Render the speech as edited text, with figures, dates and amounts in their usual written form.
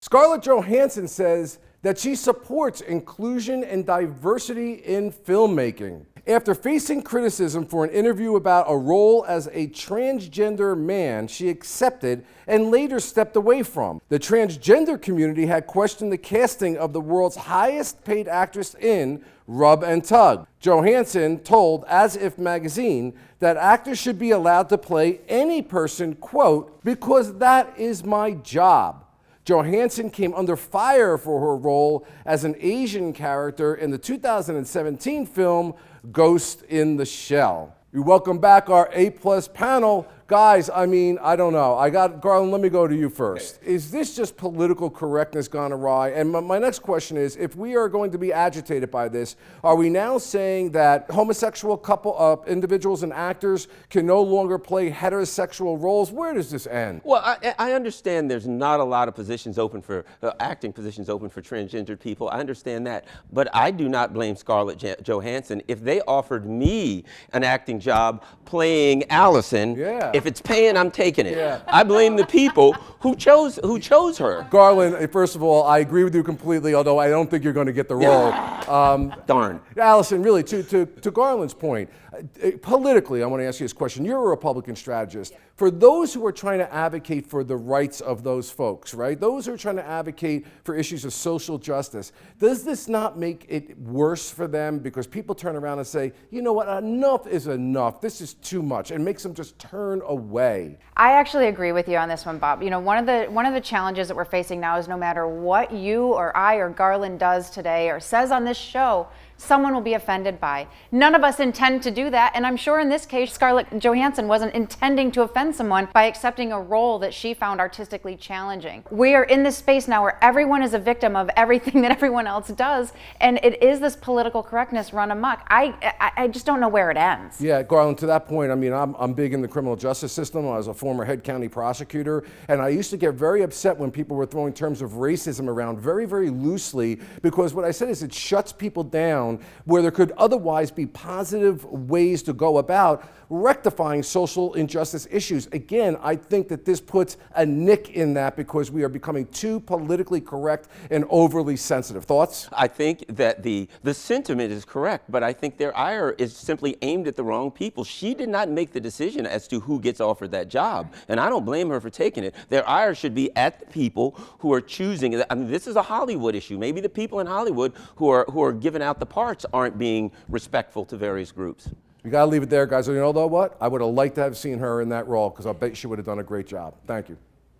Scarlett Johansson says that she supports inclusion and diversity in filmmaking. After facing criticism for an interview about a role as a transgender man she accepted and later stepped away from, the transgender community had questioned the casting of the world's highest paid actress in Rub and Tug. Johansson told As If magazine that actors should be allowed to play any person, quote, because that is my job. Johansson came under fire for her role as an Asian character in the 2017 film Ghost in the Shell. We welcome back our A-plus panel. Guys, I don't know. Garland, let me go to you first. Okay. Is this just political correctness gone awry? And my next question is, if we are going to be agitated by this, are we now saying that homosexual individuals and actors can no longer play heterosexual roles? Where does this end? Well, I understand there's not a lot of positions open for, acting positions open for transgendered people. I understand that. But I do not blame Scarlett Johansson. If they offered me an acting job playing Allison, if it's paying, I'm taking it. Yeah. I blame the people who chose her. Garland, first of all, I agree with you completely, although I don't think you're going to get the role. Darn. Allison, really, to Garland's point, politically, I want to ask you this question. You're a Republican strategist. For those who are trying to advocate for the rights of those folks, right? Those who are trying to advocate for issues of social justice, does this not make it worse for them? Because people turn around and say, you know what, enough is enough. This is too much, and makes them just turn away. I actually agree with you on this one, Bob. You know, one of the challenges that we're facing now is no matter what you or I or Garland does today or says on this show, someone will be offended by. None of us intend to do that, and I'm sure in this case, Scarlett Johansson wasn't intending to offend someone by accepting a role that she found artistically challenging. We are in this space now where everyone is a victim of everything that everyone else does, and it is this political correctness run amok. I just don't know where it ends. Yeah, Garland, to that point, I'm big in the criminal justice system. I was a former head county prosecutor, and I used to get very upset when people were throwing terms of racism around very, very loosely, because what I said is it shuts people down where there could otherwise be positive ways to go about rectifying social injustice issues. Again, I think that this puts a nick in that because we are becoming too politically correct and overly sensitive. Thoughts? I think that the sentiment is correct, but I think their ire is simply aimed at the wrong people. She did not make the decision as to who gets offered that job, and I don't blame her for taking it. Their ire should be at the people who are choosing. I mean, this is a Hollywood issue. Maybe the people in Hollywood who are giving out the parts aren't being respectful to various groups. We got to leave it there, guys. You know what? I would have liked to have seen her in that role because I bet she would have done a great job. Thank you.